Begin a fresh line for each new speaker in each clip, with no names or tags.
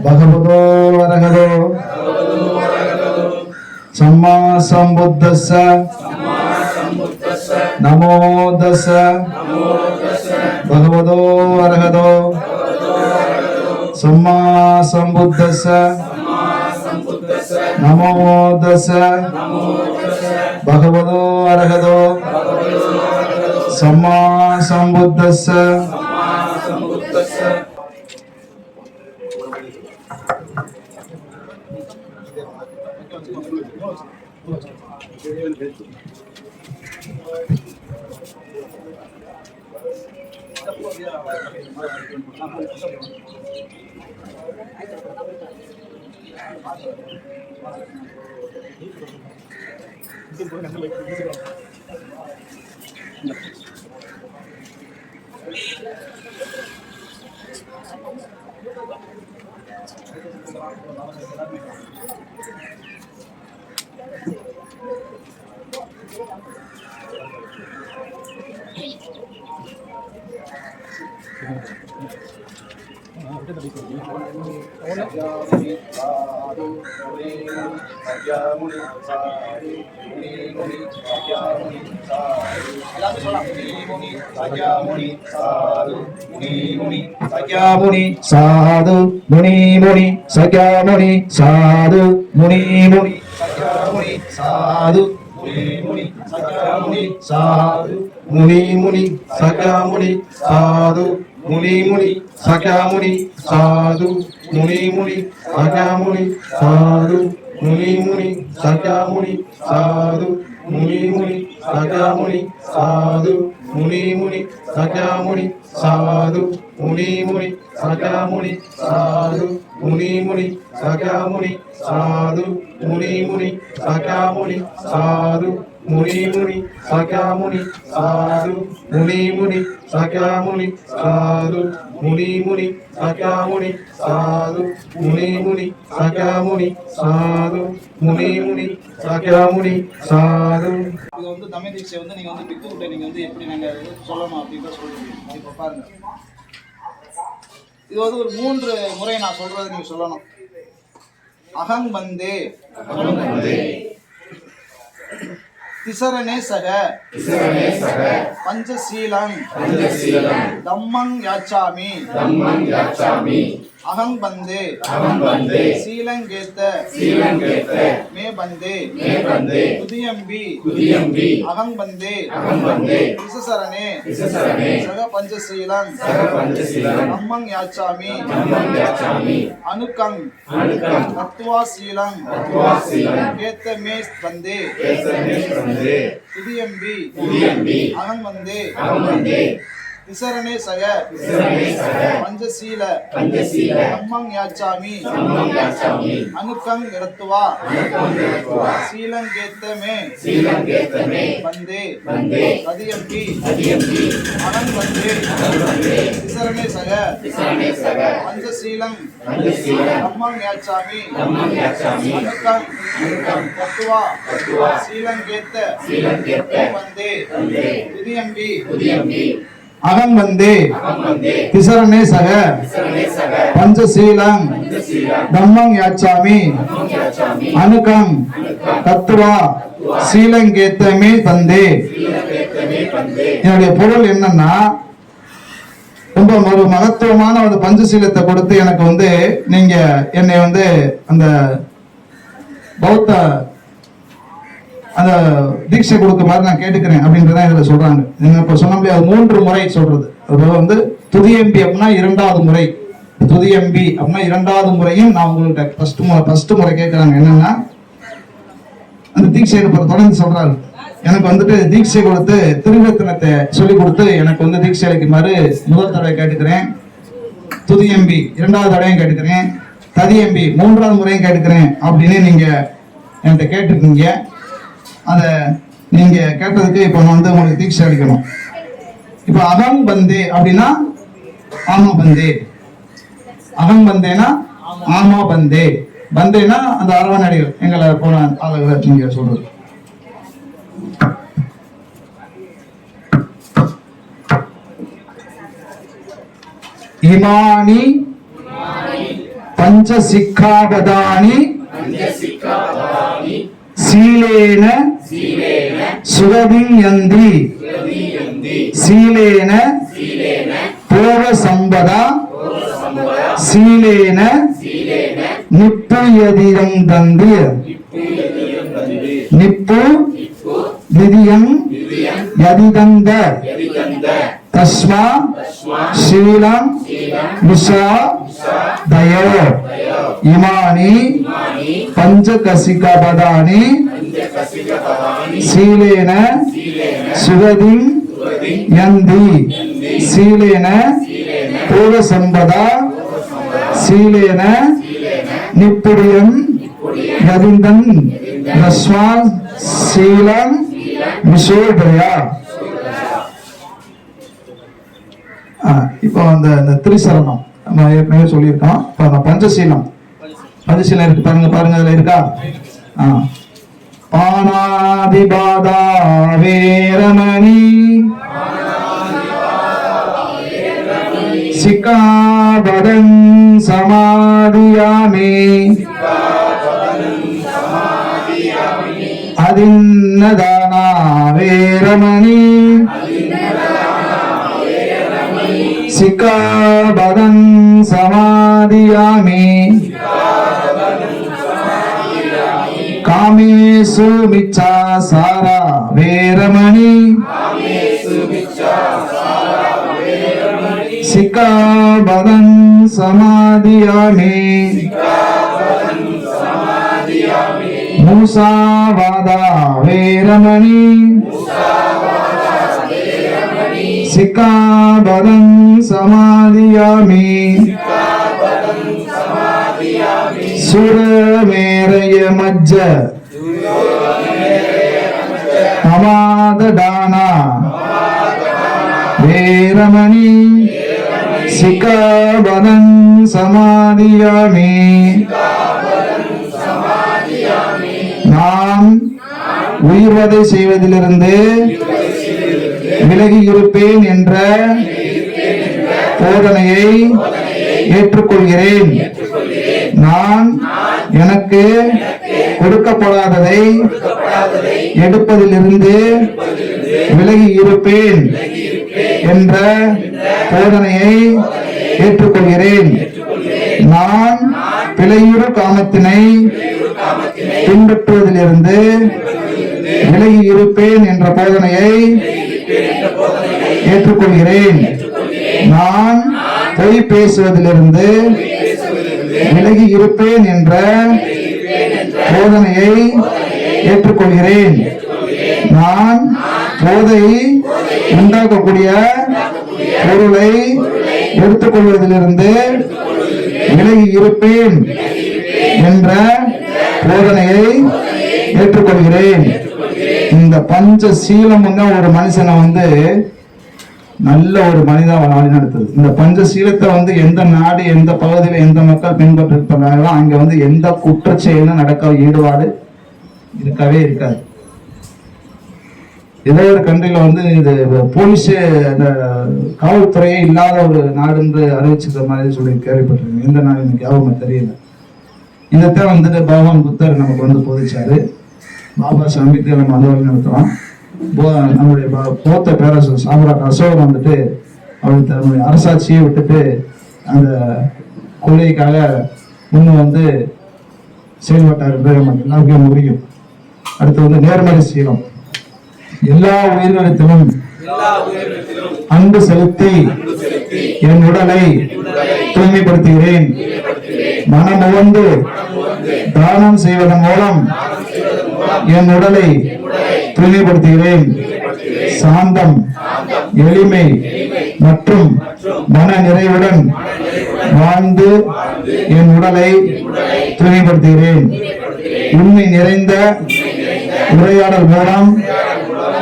भगवतो अरहतो सम्मा सम्बुद्धस्स नमो तस्स भगवतो अरहतो सम्मा सम्बुद्धस्स नमो तस्स भगवतो अरहतो सम्मा सम्बुद्धस्स साधु मुनि मुनि सख्या मुनि साधु मुनि मुनि साधु मुनि सख्या मुनि साधु मुनि मुनि सख्या मुनि साधु मुनि मुनि सख्या मुनि साधु मुनि मुनि सख्या मुनि साधु मुनि मुनि सख्या मुनि साधु मुनि मुनि सख्या मुनि साधु मुनि मुनि सख्या मुनि साधु मुनि मुनि सख्या मुनि साधु मुनि मुनि सख्या मुनि साधु मुनि मुनि सख्या मुनि साधु मुनि मुनि सख्या मुनि साधु मुनि मुनि सख्या मुनि साधु मुनि मुनि सख्या मुनि साधु मुनि मुनि सख्या मुनि साधु मुनि मुनि सख्या मुनि साधु.
இது வந்து தமிழ் தீட்சை வந்து நீங்க வந்து பிக்குகிட்ட நீங்க வந்து எப்படி நாங்க சொல்லணும் அப்படின்னு சொல்றீங்க. இப்போ பாருங்க, இது வந்து ஒரு 3 முறை நான் சொல்றது நீங்க சொல்லணும். அகம் வந்தே திசரனே சக பஞ்சசீலம் தம்மங் யாச்சாமி அகம் வந்தே சீலங்கேத்த மே வந்தே துதியம்பி அகம் வந்தே விசசரணே சக பஞ்சசீலம் தம்மங் யாச்சாமி அனுக்கங் தத்வா சீலம் கேத்த மே வந்தே துதியம்பி அகம் வந்தே திசரணே சக பஞ்சசீல தம்மங் யாச்சாமி அனுக்கங் இரத்துவா சீலங்கேத்த மே வந்தே ததியம்பி அகம் வந்தே திசரணே சக பஞ்சசீலம் தம்மங் யாச்சாமி அனுக்கங் இரத்துவா சீலங்கேத்த வந்தே துதியம்பி
अहं वंदे तिसरणे सह पंचशीलं धम्मं याचामि अनुकं तत्वा சீலங்கேத்தமே தந்தே. என்னுடைய பொருள் என்னன்னா, ரொம்ப ஒரு மகத்துவமான ஒரு பஞ்சசீலத்தை கொடுத்து எனக்கு வந்து நீங்க என்னை வந்து அந்த பௌத்த அந்த தீட்சை கொடுக்குமாறு நான் கேட்டுக்கிறேன் அப்படின்றத இதுல சொல்றாங்க. இப்ப சொன்ன முடியாது 3 முறை சொல்றது. அதாவது வந்து துதியம்பி அப்படின்னா 2வது முறை, துதியம்பி அப்படின்னா 2வது முறையும் நான் உங்கள்கிட்ட ஃபர்ஸ்ட் முறை கேட்கிறாங்க. என்னன்னா, அந்த தீட்சை தொடர்ந்து சொல்றாரு. எனக்கு வந்துட்டு தீட்சை கொடுத்து திருவத்தனத்தை சொல்லி கொடுத்து எனக்கு வந்து தீட்சை அளிக்குமாறு முதல் தடவை கேட்டுக்கிறேன். துதியம்பி 2வது தடவையும் கேட்டுக்கிறேன். ததியம்பி 3வது முறையும் கேட்டுக்கிறேன் அப்படின்னு நீங்க என்கிட்ட கேட்டுருக்கீங்க. அதை நீங்க கேட்டதுக்கு இப்ப நான் வந்து உங்களுக்கு தீட்சை அளிக்கணும். இப்ப அகம் பந்தே அப்படின்னா ஆமா பந்தே, அகம் பந்தேனா ஆமா பந்தே, பந்தேனா அந்த அரவணைகள் எங்களை போன ஆளுகளை நீங்க சொல்றது. இமானி பஞ்சசிக்காபதானி சீலேன சுகவியந்தி சீலேன பூர்வ சம்பதா சீலேன நிப்புயதிரம் தந்தி நிப்பு நிதியம் யதிதந்த தஸ்மா சீலம் விஷா தயோ இமானி பஞ்சகசிகபதானி சீலேன சுகதிம் யந்தி சீலேன பூர்வ சம்பதா சீலேன நிப்புடியம் யதிந்தன் தஸ்மா சீலம் விஷோதயா. இப்போ அந்த திரிசரணம் நம்ம ஏற்கனவே சொல்லியிருக்கோம். இப்போ அந்த பஞ்சசீலம் இருக்கு பாருங்க அதுல இருக்கா? பானாதிபாதா வேரமணி சிக்காபதம் சமாதியாமி அதின்னதானா வேரமணி சிக்காபதம் சமாதியாமி காமேசு மிச்சா சாரா வேரமணி சிக்காபதம் சமாதியாமி மூசாவாதா வேரமணி சிக்காபதம் சமாதியாமி சுரமேரய மஜ்ஜ அமாதடானா வேரமணி சிக்காபதம் சமாதியாமி நாம் உயிர்வதை செய்வதிலிருந்து விலகி இருப்பேன் என்ற போதனையை ஏற்றுக்கொள்கிறேன். நான் எனக்கு கொடுக்கப்படாததை எடுப்பதிலிருந்து விலகி இருப்பேன் என்ற போதனையை ஏற்றுக்கொள்கிறேன். நான் பிழையுறு காமத்தினை பின்பற்றுவதிலிருந்து விலகி இருப்பேன் என்ற போதனையை ஏற்றுக்கொள்கிறேன். நான் பொய் பேசுவதிலிருந்து விலகி இருப்பேன் என்ற போதனையை ஏற்றுக்கொள்கிறேன். நான் போதை உண்டாக்கக்கூடிய பொருளை எடுத்துக்கொள்வதிலிருந்து விலகி இருப்பேன் என்ற போதனையை ஏற்றுக்கொள்கிறேன். இந்த பஞ்ச சீலம் ஒரு மனுஷனை நல்ல ஒரு மனிதா வழி நடத்துது. இந்த பஞ்ச சீலத்தை எந்த நாடு எந்த பகுதியில எந்த மக்கள் பின்பற்றிருப்பாங்களோ அங்க எந்த குற்றச்செயலும் நடக்க ஈடுபாடு இருக்கவே இருக்காது. ஏதோ ஒரு கண்ட்ரில இது போலீஸ் அந்த காவல்துறையே இல்லாத ஒரு நாடு என்று அறிவிச்சிருக்கிற மாதிரி சொல்லி கேள்விப்பட்டிருக்கேன். எந்த நாடு எனக்கு ஞாபகம் தெரியல. இதைத்தான் பகவான் புத்தர் நமக்கு போதிச்சாரு. பாபா சாமிக்கு நம்ம அந்த வழி நடத்துறோம். நம்முடைய போத்த பேரரசர் சாம்ராட் அசோகர் அவர் தன்னுடைய அரசாட்சியை விட்டுட்டு அந்த கொள்கைக்காக முன்னு செயல்பட்டார் என்று நமக்கு எல்லாருக்குமே முடியும். அடுத்து நேர்மறை சீலம். எல்லா உயிர்களிடத்திலும் அன்பு செலுத்தி என் உடலை தூய்மைப்படுத்துகிறேன். மனமுவந்து தானம் செய்வதன் மூலம் என் உடலை தூய்மைப்படுத்துகிறேன். சாந்தம், எளிமை மற்றும் மன நிறைவுடன் வாழ்ந்து என் உடலை தூய்மைப்படுத்துகிறேன். உண்மை நிறைந்த உரையாடல் மூலம்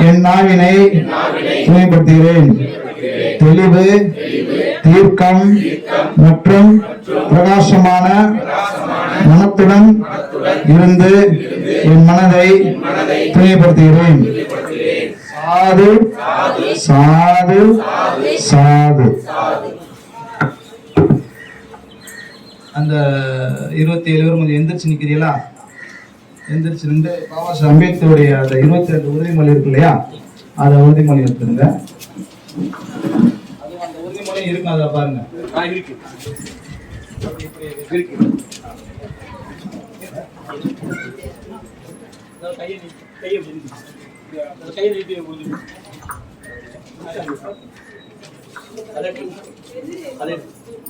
என் நாவினை தூய்மைப்படுத்துகிறேன். தெளிவு, தீர்க்கம் மற்றும் பிரகாசமான மனத்துடன் இருந்து என் மனதை தூய்மைப்படுத்துகிறேன். சாது சாது சாது.
அந்த 27 பேரும் கொஞ்சம் எந்திரிச்சு நிற்கிறீங்களா? எந்திரிச்சு நின்று பாபா சாஹேப் அம்பேத்கருடைய அந்த 22 உறுதிமொழி இருக்கு இல்லையா, அதை உறுதிமொழி எடுத்துருங்க. அதுவும் அந்த உறுதிமொழி இருக்கு, அதை பாருங்க. இருக்கு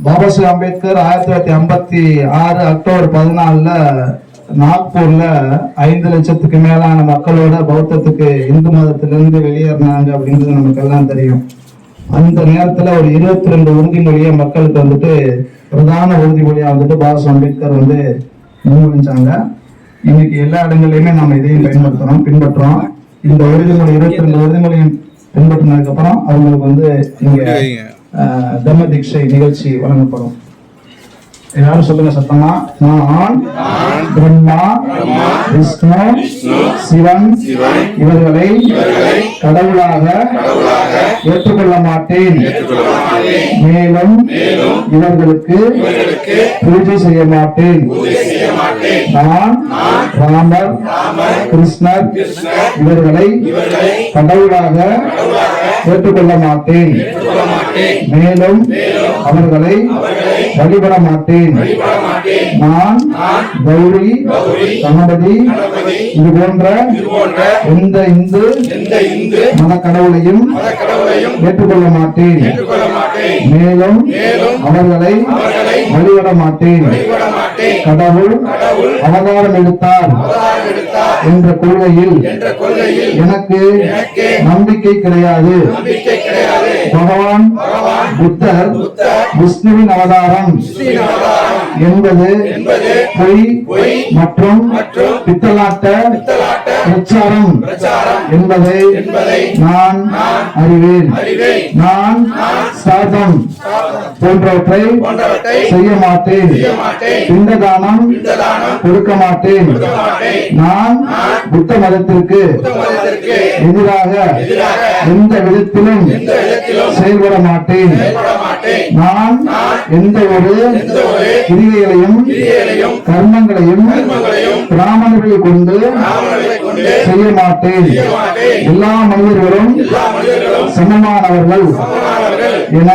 பாபா சாஹேப் அம்பேத்கர் 1956 அக்டோபர் 14 நாக்பூர்ல 5 லட்சத்துக்கு மேலான மக்களோட பௌத்தத்துக்கு இந்து மதத்திலிருந்து வெளியேறினாங்க அப்படின்றது நமக்கு எல்லாம் தெரியும். அந்த நேரத்துல ஒரு 22 உறுதிமொழியை மக்களுக்கு வந்துட்டு பிரதான உறுதிமொழியா வந்துட்டு பாபா சாஹேப் அம்பேத்கர் முன்மொழிஞ்சாங்க. இன்னைக்கு எல்லா இடங்கள்லயுமே நம்ம இதையும் பின்பற்றுறோம். இந்த உறுதிமொழி 22 உறுதிமொழியும் பின்பற்றினதுக்கு அப்புறம் அவங்களுக்கு இங்க தர்ம தீட்சை நிகழ்ச்சி வழங்கப்படும். எல்லாரும் சொல்லுங்க சத்தமா. நான் பிரம்மா, விஷ்ணு, சிவன் இவர்களை கடவுளாக ஏற்றுக்கொள்ள மாட்டேன். மேலும் இவர்களுக்கு பூஜை செய்ய மாட்டேன். நான் ராமர், கிருஷ்ணர் இவர்களை கடவுளாக ஏற்றுக்கொள்ள மாட்டேன். மேலும் அவர்களை வழிபட மாட்டேன். நான் கௌரி, கணபதி இது போன்ற எந்த இந்து மத கடவுளையும் ஏற்றுக்கொள்ள மாட்டேன். மேலும் அவர்களை வழிபட மாட்டேன். கடவுள் அவதாரம் எடுத்தார் என்ற கொள்கையில் எனக்கு நம்பிக்கை கிடையாது. பகவான் புத்தர் விஷ்ணுவின் அவதாரம் என்பது பொய் மற்றும் பித்தலாட்ட பிரச்சாரம் என்பதை நான் அறிவேன். நான் சாதம் போன்றவற்றை செய்ய மாட்டேன். பிண்டதானம் கொடுக்க மாட்டேன். நான் புத்த மதத்திற்கு எதிராக எந்த விதத்திலும் செயல்பட மாட்டேன். நான் எந்த ஒரு கிரியைகளையும் கர்மங்களையும் பிராமணர்களை கொண்டு செய்ய மாட்டேன். எல்லா மனிதர்களும் சமமானவர்கள் என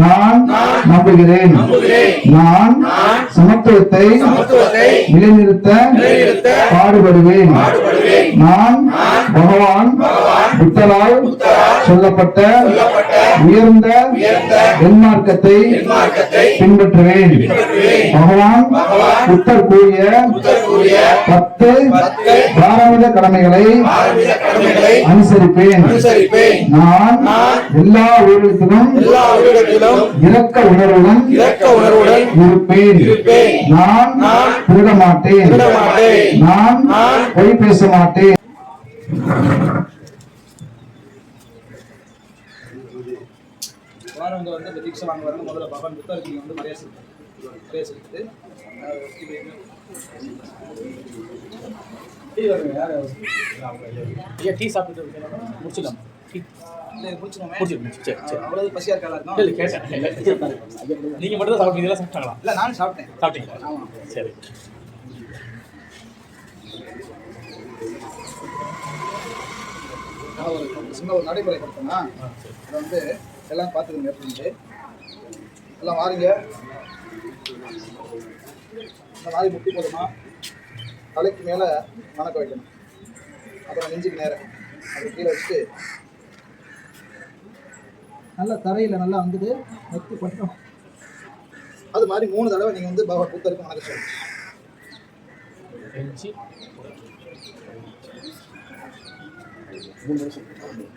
நான் நம்புகிறேன். நான் சமத்துவத்தை நிலைநிறுத்த பாடுபடுவேன். நான் பகவான் புத்தரால் சொல்லப்பட்ட உயர்ந்த என்மார்க்கத்தை பின்பற்றுவேன். பகவான் புத்தர் கூறிய 10 தாராள கடமைகளை அனுசரிப்பேன். நான் எல்லா உயிரினத்திலும் இரக்க உணர்வுடன் இருப்பேன். நான் திருட மாட்டேன். நான் பொய் பேச மாட்டேன். வாரவங்க இந்த தீட்சை வாங்க வரணும். முதல்ல பகவான் புத்தருக்கு நீங்க மரியாதை செலுத்திட்டு டீ சாப்பிட்டு முடிச்சிடலாம். அவ்வளவு பசியா இருக்கா? நீங்க மட்டும் தான் சாப்பிட்டீங்களா? சாப்பிட்டாங்களா? இல்ல நானும் சாப்பிட்டேன். சாப்பிட்டீங்களா? ஆமா சரி. சின்ன ஒரு நடைமுறை கொடுத்தோம்னா அதை எல்லாம் பார்த்துக்கோங்க. அப்படின்ட்டு எல்லாம் வாருங்க. இந்த மாதிரி முட்டி போதுமா தலைக்கு மேலே வணக்க வைக்கணும். அப்புறம் நெஞ்சுக்கு நேரம் அப்படி கீழே வச்சுட்டு நல்லா தரையில் நல்லா நெத்தி பட்டம் அது மாதிரி 3 தடவை நீங்கள் பகவான் புத்தருக்கு வணக்கம் சொல்லணும்.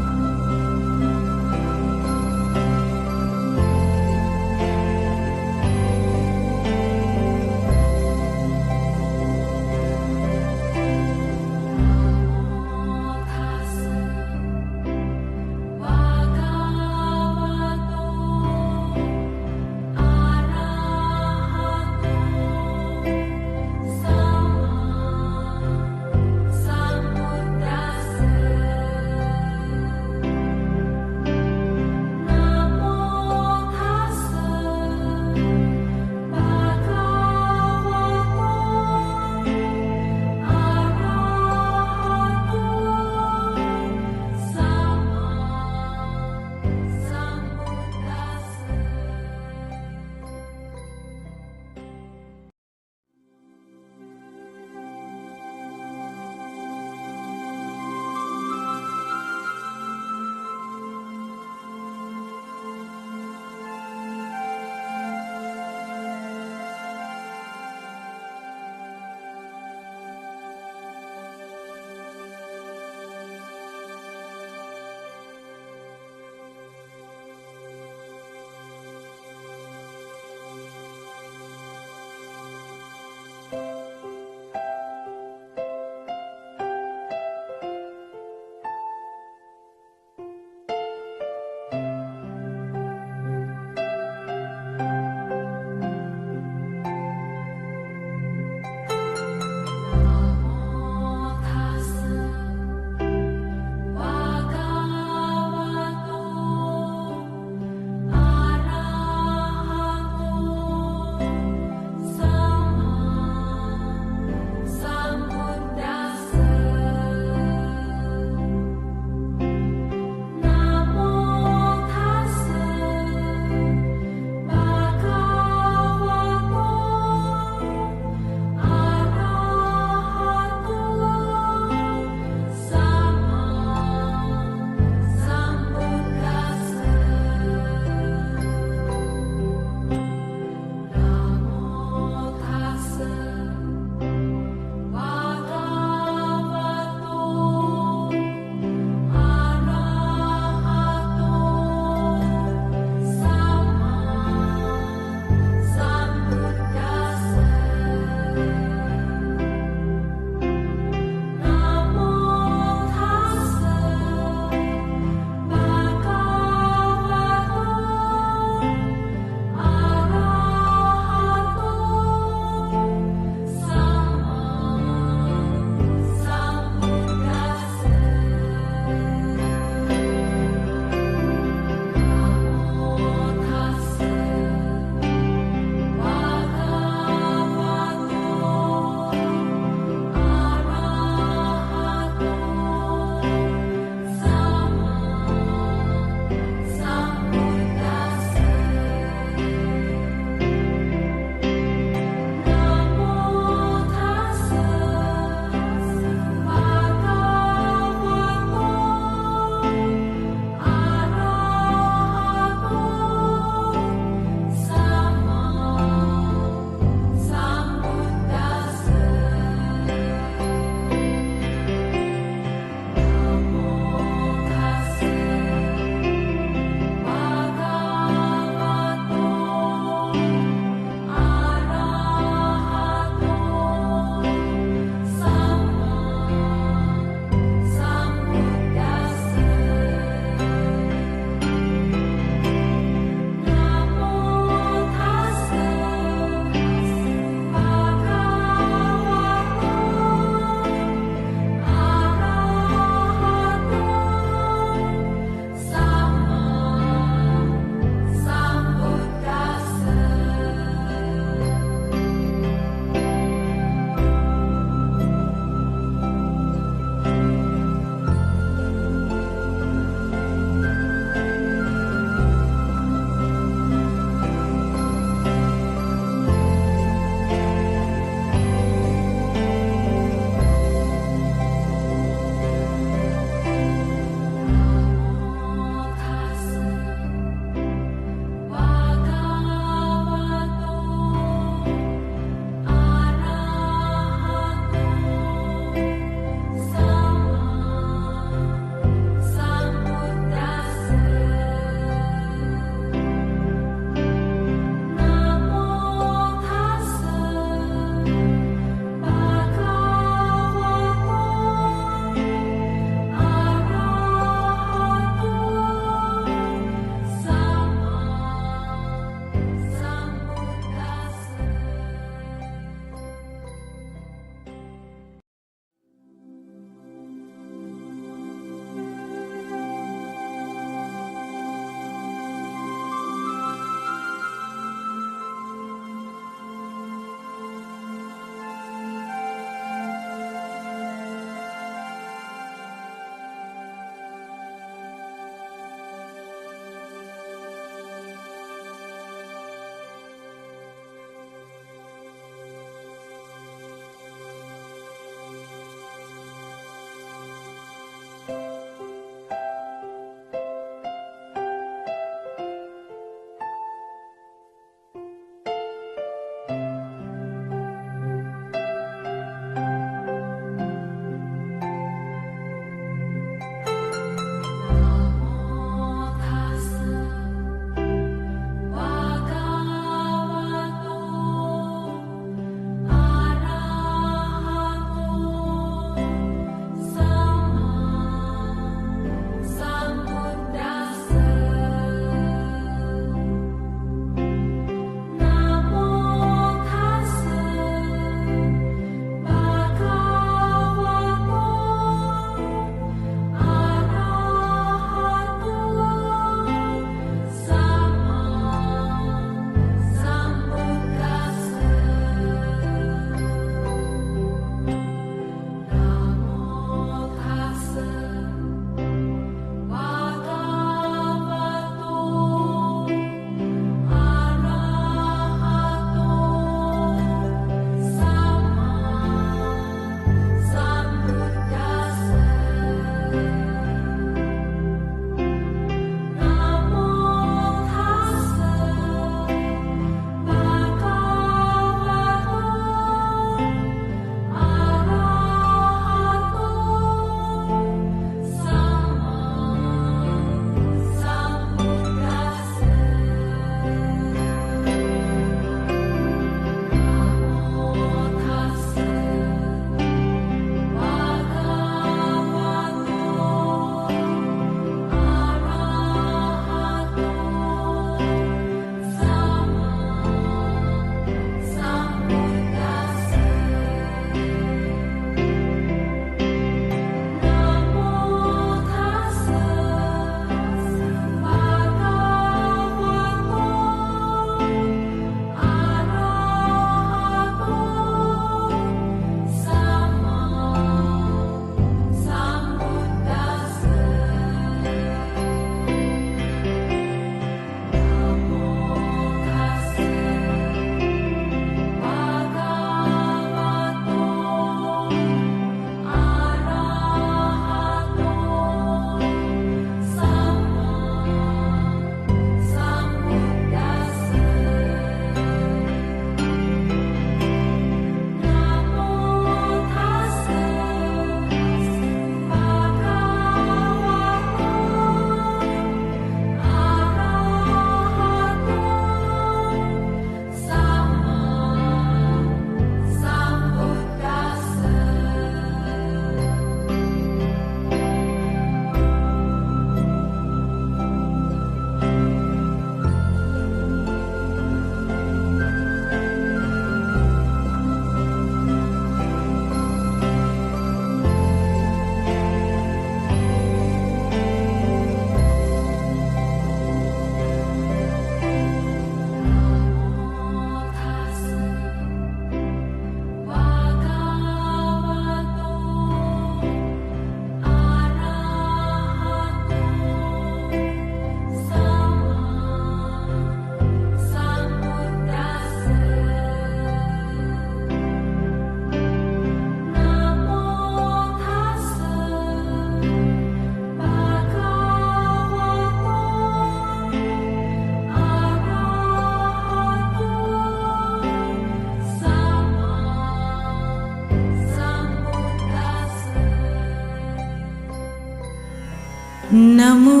नमो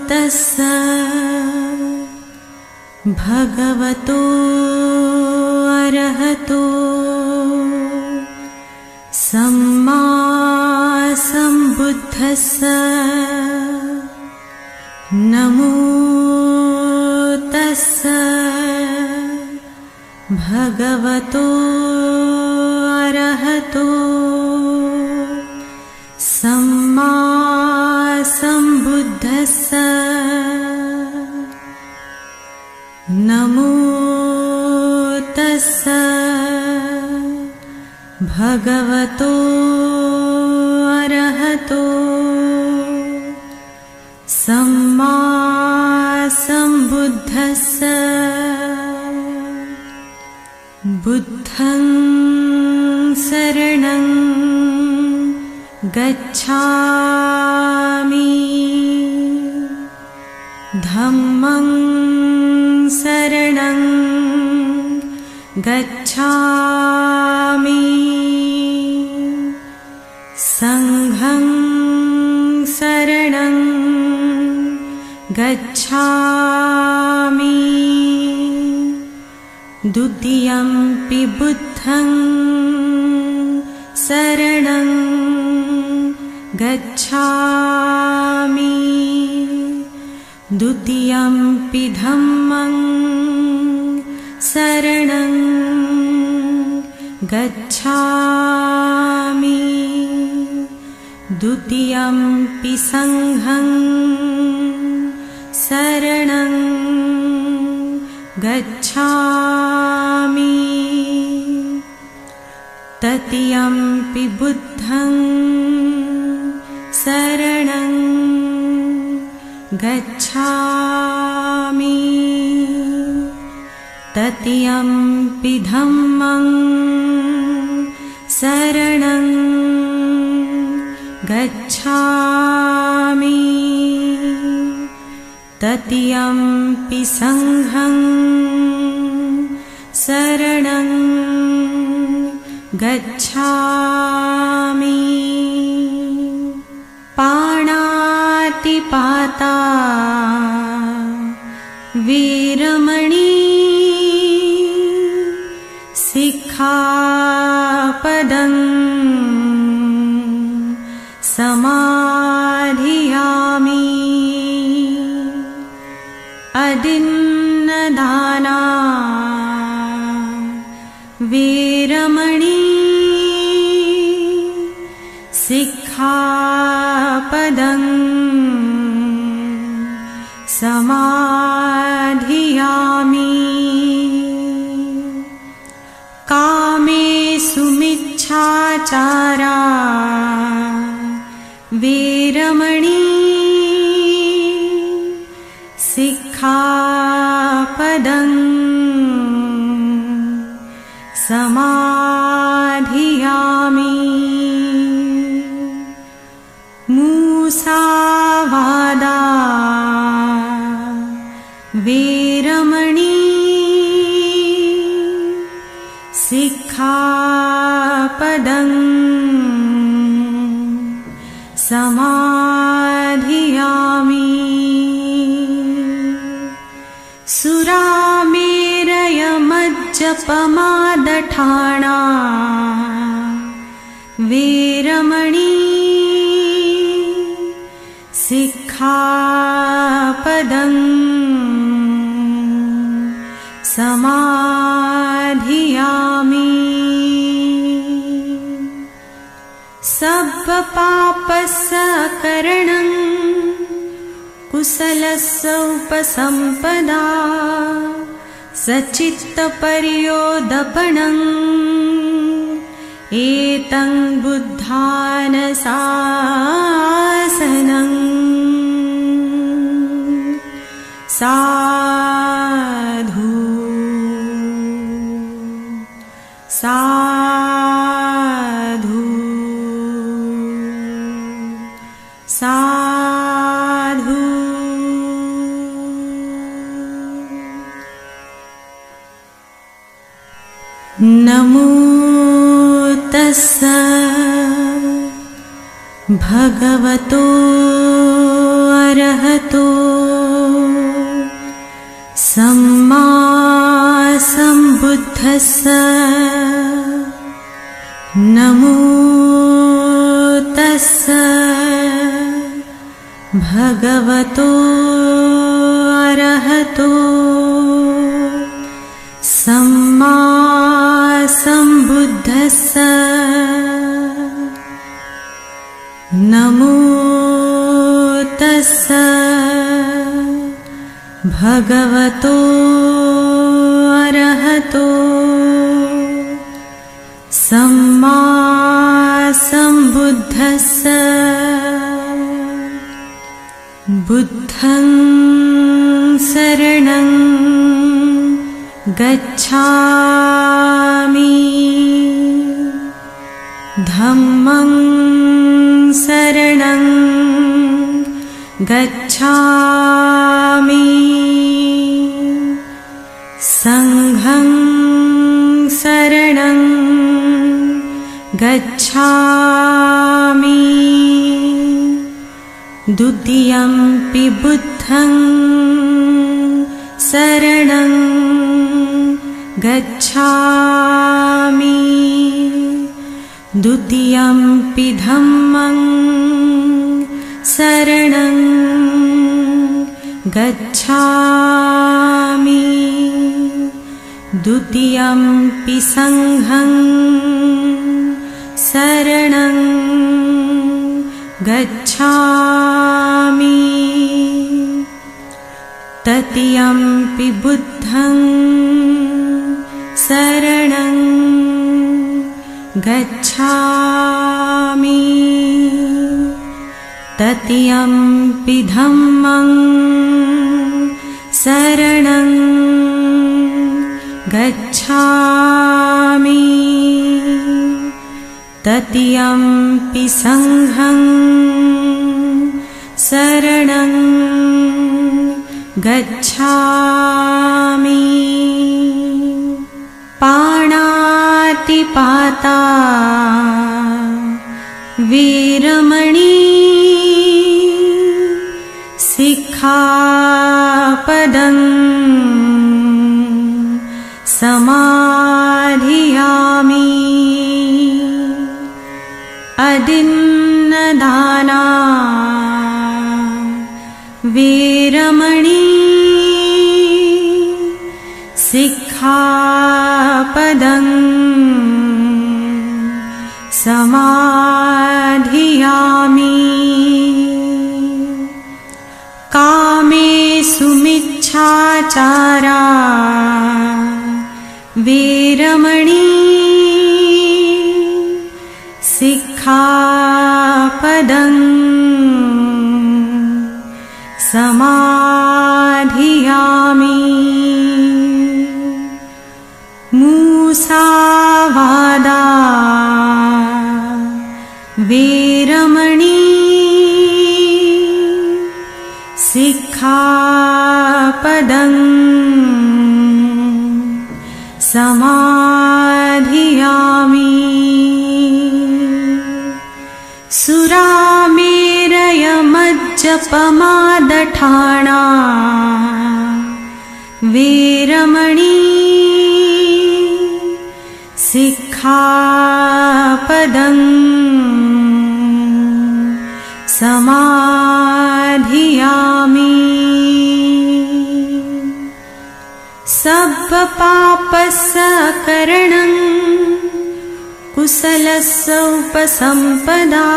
तस्स भगवतो अरहतो सम्मा सम्बुद्धस्स नमो तस्स भगवतो अरहतो सम्मा सम्बुद्धस्स नमो तस्स भगवतो अरहतो सम्मा सम्बुद्धस्स बुद्धं शरणं गच्छामि धम्मं शरणं गच्छामि संघं शरणं गच्छामि द्वितीयंपि बुद्धं शरणं गच्छामि द्वितीयंपि धम्मं शरणं गच्छामि द्वितीयंपि संघं शरणं गच्छामि तृतीयंपि बुद्धं शरणं गच्छामि तृतीयंपि धम्मं शरणं गच्छामि तृतीयंपि संघं शरणं गच्छामि पाणातिपाता वीरमणि सिक्खापदं समाधियामि अदिन्नदाना वीरमणि सिक्खापदं समाधियामि कामेषु मिच्छाचारा वीरमणि सिक्खापदं समाधियामि मूसावादा वीरमणि सिक्खापदं समाधियामि सुरामेरयमज्जपमादठाणा वीरमणि सिक्खापदं समाधियामि सब्बपापसकरणं कुशलस्य उपसम्पदा सचित्तपर्योदपणम् एतं बुद्धानशासनं साधु साधु साधु नमो तस्स भगवतो अरहतो सम्मा सम्बुद्धस्स नमो तस्स भगवतो अरहतो सम्मा सम्बुद्धस्स नमो तस्स भगवतो अरहतो सम्मा सम्बुद्धस्स बुद्धं शरणं गच्छामि धम्मं शरणं गच्छामि संघं शरणं गच्छामि द्वितीयंपि बुद्धं शरणं गच्छामि द्वितीयंपि धम्मं शरणं गच्छामि द्वितीयंपि संघं शरणं गच्छामि तृतीयंपि बुद्धं शरणं गच्छामि तृतीयंपि धम्मं शरणं गच्छामि तृतीयंपि संघं शरणं गच्छामि पाणातिपाता वीरमणि सिक्खापदं समाधियामि अदिन्नदाना वीरमणि सिक्खापदं समाधियामि कामेषु मिच्छाचारा वीरमणि सिक्खापदं समाधियामि मूसावादा वीरमणि सिक्खापदं समाधियामि सुरामेरयमज्जपमादठाणा वीरमणि सिक्खापदं समाधियामि सब्बपापसकरणं कुशलस्य उपसम्पदा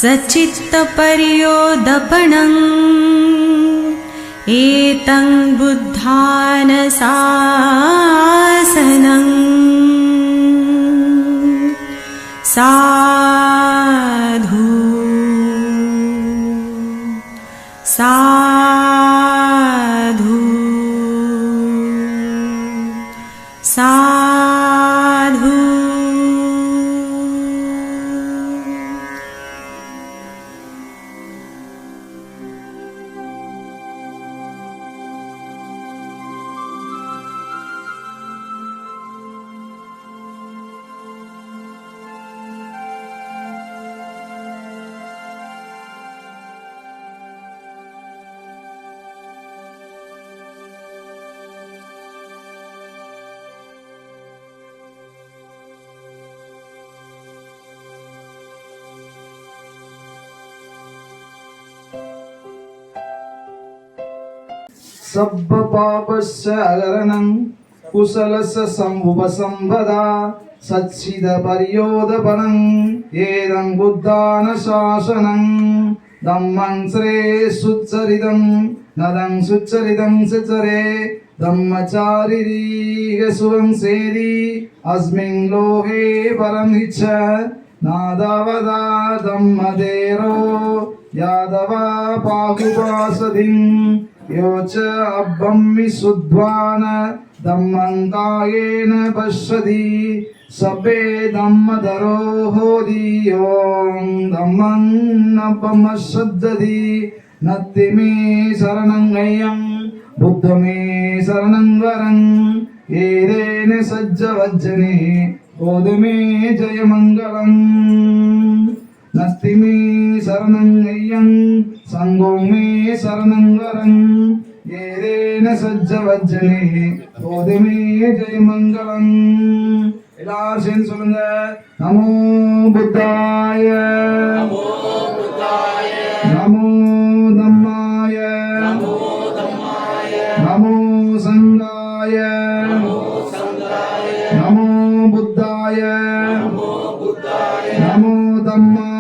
सचित्तपर्योदपणम् एतं बुद्धानशासनं साधु साधु साधु
சப்ப பாபஸ்ய அகரணம் குசலச சம்புபசம்பதா சச்சித பரியோதபனம் ஏதம் புத்தான சாசனம் தம்மன் ஸ்ரே சுச்சரிதம் நதம் சுச்சரிதம் சுச்சரே தம்மச்சாரிரீக சுகம் சேதி அஸ்மின் லோகே பரம் இச்ச நாதவதா தம்மதேரோ யாதவா பாகுபாசதிம் யோச்ச அப்பம் விசுத்வான தம்மங்காயேன பஷ்யதி சபே தம்மதரோ ஹோதி ஓம் தம்மங் அப்பமஸ்ஸத்தி நத்திமே சரணங்கையம் புத்தமே சரணங்கரங் ஏதேன சஜ்ஜவஜ்ஜனே கோதுமே ஜெயமங்கலம் நஸ்திமே சரணங்கையம் சங்கோமே சரணங்கரங் ஏதேன சஜ்ஜவஜ்ஜனே கோதுமே ஜெயமங்கலம். எல்லாரும் சேர்ந்து சொல்லுங்க. நமோ புத்தாய நமோ தம்மாய நமோ சங்காய நமோ புத்தாய நமோ தம்மாய